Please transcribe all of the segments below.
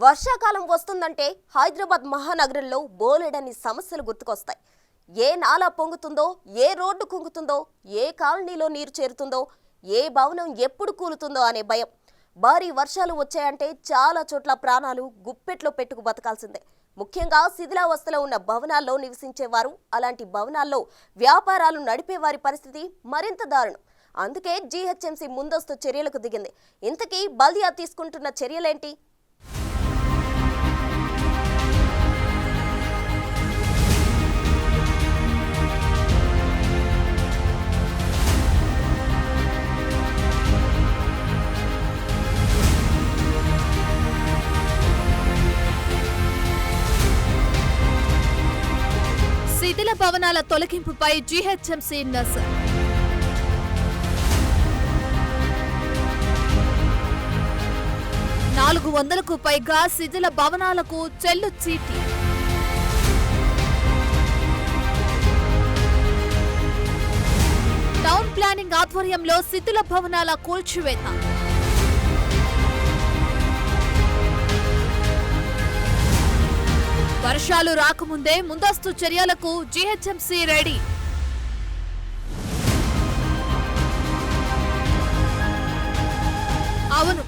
వర్షాకాలం వస్తుందంటే హైదరాబాద్ మహానగరంలో బోలెడన్ని సమస్యలు గుర్తుకొస్తాయి. ఏ నాలా పొంగుతుందో, ఏ రోడ్డు కుంగుతుందో, ఏ కాలనీలో నీరు చేరుతుందో, ఏ భవనం ఎప్పుడు కూలుతుందో అనే భయం. భారీ వర్షాలు వచ్చాయంటే చాలా చోట్ల ప్రాణాలు గుప్పెట్లో పెట్టుకు బతకాల్సిందే. ముఖ్యంగా శిథిలావస్థలో ఉన్న భవనాల్లో నివసించేవారు, అలాంటి భవనాల్లో వ్యాపారాలు నడిపేవారి పరిస్థితి మరింత దారుణం. అందుకే జీహెచ్ఎంసీ ముందస్తు చర్యలకు దిగింది. ఇంతకీ బల్దియా తీసుకుంటున్న చర్యలేంటి? శిథిల భవనాల తొలగింపుపై జీహెచ్ఎంసీ నజర్. నాలుగు 400కు పైగా శిథిల భవనాలకు చెల్లు చీటీ. టౌన్ ప్లానింగ్ ఆధ్వర్యంలో శిథిల భవనాల కూల్చివేత. వర్షాలు రాకముందే ముందస్తు చర్యలకు జీహెచ్ఎంసీ రెడీ. అవును,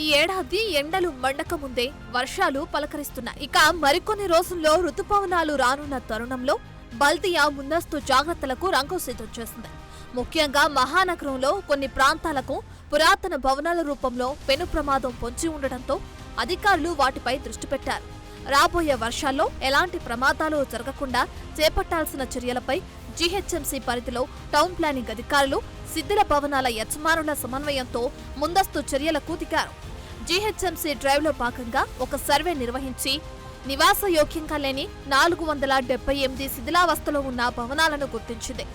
ఈ ఏడాది ఎండలు మండకముందే వర్షాలు పలకరిస్తున్నాయి. ఇక మరికొన్ని రోజుల్లో రుతుపవనాలు రానున్న తరుణంలో బల్దియా ముందస్తు జాగ్రత్తలకు రంగు సిద్ధం చేసింది. ముఖ్యంగా మహానగరంలో కొన్ని ప్రాంతాలకు పురాతన భవనాల రూపంలో పెను ప్రమాదం పొంచి ఉండటంతో అధికారులు వాటిపై దృష్టి పెట్టారు. రాబోయే వర్షాల్లో ఎలాంటి ప్రమాదాలు జరగకుండా చేపట్టాల్సిన చర్యలపై జీహెచ్ఎంసీ పరిధిలో టౌన్ ప్లానింగ్ అధికారులు శిథిల భవనాల యజమానుల సమన్వయంతో ముందస్తు చర్యలకు దిగారు. జీహెచ్ఎంసీ డ్రైవ్లో భాగంగా ఒక సర్వే నిర్వహించి నివాసయోగ్యంగా లేని 478 శిథిలావస్థలో ఉన్న భవనాలను గుర్తించింది.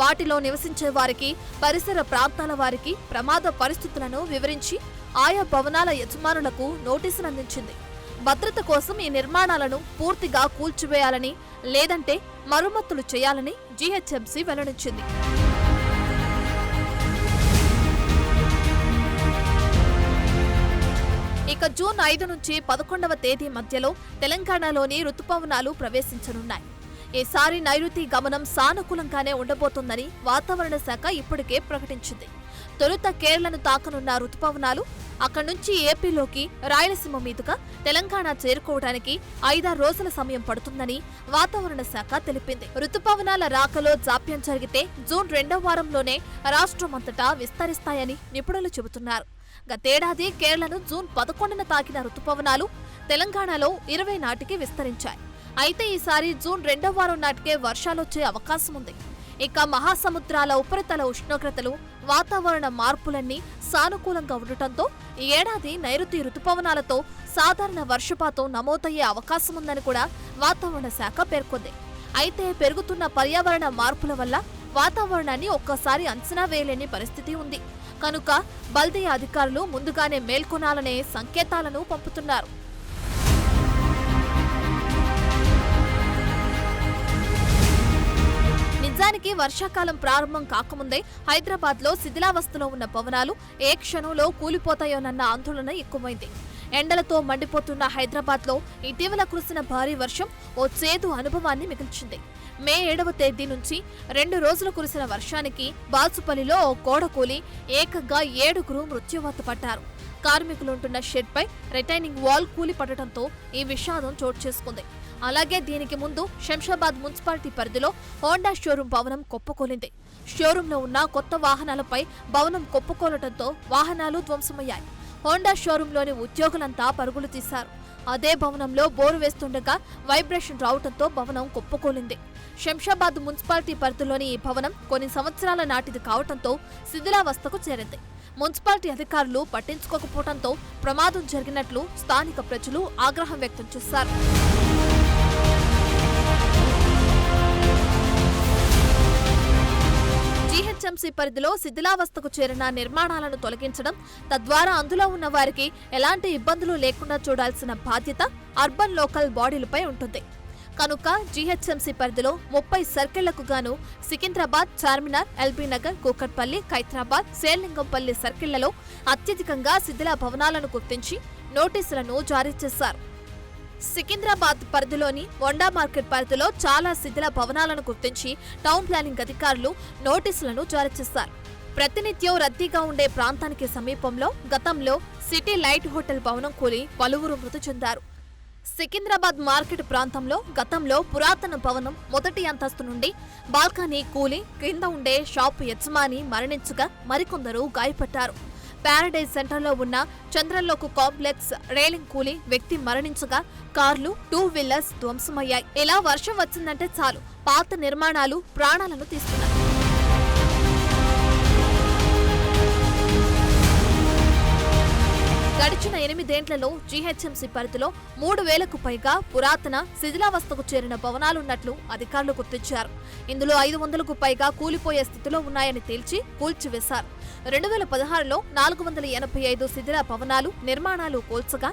వాటిలో నివసించే వారికి, పరిసర ప్రాంతాల వారికి ప్రమాద పరిస్థితులను వివరించి ఆయా భవనాల యజమానులకు నోటీసులు అందించింది. భద్రత కోసం ఈ నిర్మాణాలను పూర్తిగా కూల్చివేయాలని, లేదంటే మరమ్మతులు చేయాలని జీహెచ్ఎంసీ వెల్లడించింది. ఇక జూన్ 5 నుంచి 11వ తేదీ మధ్యలో తెలంగాణలోని రుతుపవనాలు ప్రవేశించనున్నాయి. ఈసారి నైరుతి గమనం సానుకూలంగానే ఉండబోతోందని వాతావరణ శాఖ ఇప్పటికే ప్రకటించింది. తొలుత కేరళను తాకనున్న రుతుపవనాలు అక్కడి నుంచి ఏపీలోకి, రాయలసీమ మీదుగా తెలంగాణ చేరుకోవడానికి 5-6 రోజుల సమయం పడుతుందని వాతావరణ శాఖ తెలిపింది. రుతుపవనాల రాకలో జాప్యం జరిగితే జూన్ 2వ వారంలోనే రాష్ట్రమంతటా విస్తరిస్తాయని నిపుణులు చెబుతున్నారు. గతేడాది కేరళను జూన్ 11న తాకిన రుతుపవనాలు తెలంగాణలో 20 నాటికి విస్తరించాయి. అయితే ఈసారి జూన్ 2వ వారం నాటికే వర్షాలొచ్చే అవకాశం ఉంది. ఇక మహాసముద్రాల ఉపరితల ఉష్ణోగ్రతలు, వాతావరణ మార్పులన్నీ సానుకూలంగా ఉండటంతో ఈ ఏడాది నైరుతి రుతుపవనాలతో సాధారణ వర్షపాతం నమోదయ్యే అవకాశముందని కూడా వాతావరణ శాఖ పేర్కొంది. అయితే పెరుగుతున్న పర్యావరణ మార్పుల వల్ల వాతావరణాన్ని ఒక్కసారి అంచనా వేయలేని పరిస్థితి ఉంది. కనుక బల్దియా అధికారులు ముందుగానే మేల్కొనాలనే సంకేతాలను పంపుతున్నారు. నిజానికి వర్షాకాలం ప్రారంభం కాకముందే హైదరాబాద్లో శిథిలావస్థలో ఉన్న భవనాలు ఏ క్షణంలో కూలిపోతాయోనన్న ఆందోళన ఎక్కువైంది. ఎండలతో మండిపోతున్న హైదరాబాద్లో ఇటీవల కురిసిన భారీ వర్షం ఓ చేదు అనుభవాన్ని మిగిల్చింది. మే 7వ తేదీ నుంచి 2 రోజులు కురిసిన వర్షానికి బాచుపల్లిలో ఓ గోడ కూలి ఏకంగా 7గురు మృత్యువాత పడ్డారు. కార్మికులుంటున్న షెడ్పై రిటైనింగ్ వాల్ కూలి పడటంతో ఈ విషాదం చోటు చేసుకుంది. అలాగే దీనికి ముందు శంషాబాద్ మున్సిపాలిటీ పరిధిలో హోండా షోరూం భవనం కుప్పకూలింది. షోరూంలో ఉన్న కొత్త వాహనాలపై భవనం కుప్పకూలటంతో వాహనాలు ధ్వంసమయ్యాయి. హోండా షోరూంలోని ఉద్యోగులంతా పరుగులు తీశారు. అదే భవనంలో బోరు వేస్తుండగా వైబ్రేషన్ రావడంతో భవనం కుప్పకూలింది. శంషాబాద్ మున్సిపాలిటీ పరిధిలోని ఈ భవనం కొన్ని సంవత్సరాల నాటిది కావడంతో శిథిలావస్థకు చేరింది. మున్సిపాలిటీ అధికారులు పట్టించుకోకపోవడంతో ప్రమాదం జరిగినట్లు స్థానిక ప్రజలు ఆగ్రహం వ్యక్తం చేశారు. జీహెచ్ఎంసీ పరిధిలో శిథిలావస్థకు చేరిన నిర్మాణాలను తొలగించడం, తద్వారా అందులో ఉన్న వారికి ఎలాంటి ఇబ్బందులు లేకుండా చూడాల్సిన బాధ్యత అర్బన్ లోకల్ బాడీలపై ఉంటుంది. కనుక జీహెచ్ఎంసీ పరిధిలో 30 సర్కిళ్లకు గాను సికింద్రాబాద్, చార్మినార్, ఎల్బీ నగర్, కూకట్పల్లి, ఖైరతాబాద్, శేర్లింగంపల్లి సర్కిళ్లలో అత్యధికంగా శిథిల భవనాలను గుర్తించి నోటీసులను జారీ చేశారు. సికింద్రాబాద్ పరిధిలోని వండా మార్కెట్ పరిధిలో చాలా శిథిల భవనాలను గుర్తించి టౌన్ ప్లానింగ్ అధికారులు నోటీసులను జారీ చేశారు. ప్రతినిత్యం రద్దీగా ఉండే ప్రాంతానికి సమీపంలో గతంలో సిటీ లైట్ హోటల్ భవనం కూలి పలువురు మృతి చెందారు. సికింద్రాబాద్ మార్కెట్ ప్రాంతంలో గతంలో పురాతన భవనం మొదటి అంతస్తు నుండి బాల్కనీ కూలి క్రింద ఉండే షాపు యజమాని మరణించగా మరికొందరు గాయపడ్డారు. ప్యారడైజ్ సెంటర్లో ఉన్న చంద్రలోక్ కాంప్లెక్స్ రైలింగ్ కూలి వ్యక్తి మరణించగా కార్లు, 2 వీలర్స్ ధ్వంసమయ్యాయి. ఇలా వర్షం వచ్చిందంటే చాలు పాత నిర్మాణాలు ప్రాణాలను తీస్తున్నాయి. గడిచిన 8 ఏళ్లలో జీహెచ్ఎంసీ పరిధిలో 3000కు పైగా పురాతన శిథిలావస్థకు చేరిన భవనాలున్నట్లు అధికారులు గుర్తించారు. ఇందులో 500కు పైగా కూలిపోయే స్థితిలో ఉన్నాయని తేల్చి కూల్చివేశారు. 2016లో 485 శిథిల భవనాలు నిర్మాణాలు కూల్చగా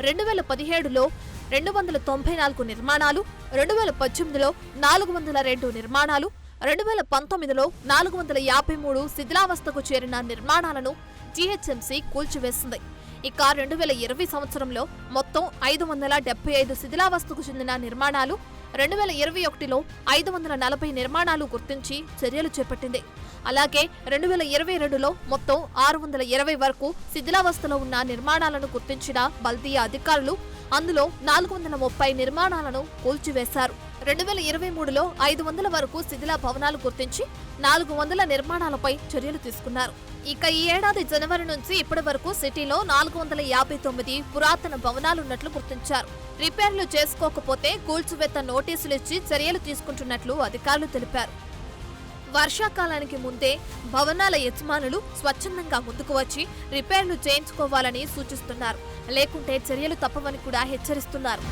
2017లో 294 నిర్మాణాలు, 2018లో 402 నిర్మాణాలు, 2019లో 453 శిథిలావస్థకు చేరిన నిర్మాణాలను జీహెచ్ఎంసీ కూల్చివేసింది. ఇక 2020 సంవత్సరంలో మొత్తం 575 శిథిలావస్థకు చెందిన నిర్మాణాలు, 2021లో 540 నిర్మాణాలు గుర్తించి చర్యలు చేపట్టింది. అలాగే 2022లో మొత్తం 620 వరకు శిథిలావస్థలో ఉన్న నిర్మాణాలను గుర్తించిన బల్దియా అధికారులు అందులో 430 నిర్మాణాలను కూల్చివేశారు. 2023లో 500 వరకు శిథిల భవనాలు గుర్తించి 400 నిర్మాణాలపై చర్యలు తీసుకున్నారు. ఇక ఈ ఏడాది జనవరి నుంచి ఇప్పటి వరకు సిటీలో 459 పురాతన భవనాలున్నట్లు గుర్తించారు. రిపేర్లు చేసుకోకపోతే కూల్చివేత నోటీసులు ఇచ్చి చర్యలు తీసుకుంటున్నట్లు అధికారులు తెలిపారు. వర్షాకాలానికి ముందే భవనాల యజమానులు స్వచ్ఛందంగా ముందుకు వచ్చి రిపేర్లు చేయించుకోవాలని సూచిస్తున్నారు. లేకుంటే చర్యలు తప్పవని కూడా హెచ్చరిస్తున్నారు.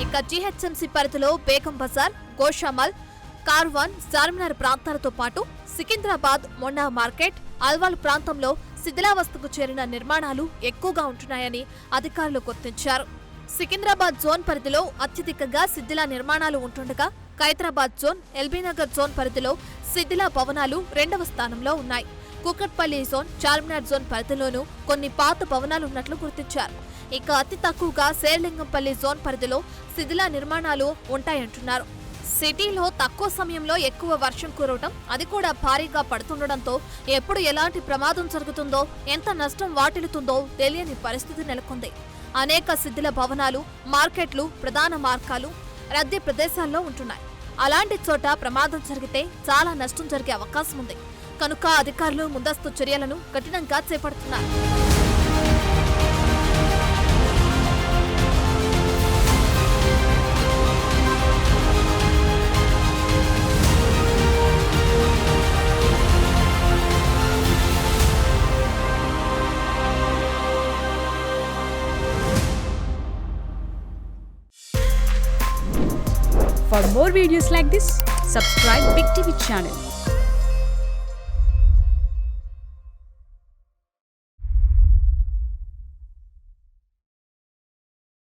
ఇక జీహెచ్ఎంసీ పరిధిలో బేగం బజార్, గోషామల్, కార్వాన్, చార్మినార్ ప్రాంతాలతో పాటు సికింద్రాబాద్, మొండా మార్కెట్, అల్వాల్ ప్రాంతంలో శిథిలావస్థకు చేరిన నిర్మాణాలు ఎక్కువగా ఉంటున్నాయని అధికారులు గుర్తించారు. సికింద్రాబాద్ జోన్ పరిధిలో అత్యధికంగా శిథిల నిర్మాణాలు ఉంటుండగా ఖైరతాబాద్ జోన్, ఎల్బీనగర్ జోన్ పరిధిలో శిథిల భవనాలు 2వ స్థానంలో ఉన్నాయి. కూకట్పల్లి జోన్, చార్మినార్ జోన్ పరిధిలోనూ కొన్ని పాత భవనాలున్నట్లు గుర్తించారు. ఇక అతి తక్కువగా శేర్లింగంపల్లి జోన్ పరిధిలో శిథిల నిర్మాణాలు ఉంటాయంటున్నారు. సిటీలో తక్కువ సమయంలో ఎక్కువ వర్షం కురవటం, అది కూడా భారీగా పడుతుండటంతో ఎప్పుడు ఎలాంటి ప్రమాదం జరుగుతుందో, ఎంత నష్టం వాటిల్లుతుందో తెలియని పరిస్థితి నెలకొంది. అనేక శిథిల భవనాలు, మార్కెట్లు, ప్రధాన మార్గాలు రద్దీ ప్రదేశాల్లో ఉంటున్నాయి. అలాంటి చోట ప్రమాదం జరిగితే చాలా నష్టం జరిగే అవకాశం ఉంది. కనుక అధికారులు ముందస్తు చర్యలను కఠినంగా చేపడుతున్నారు. For more videos like this, subscribe Big TV channel.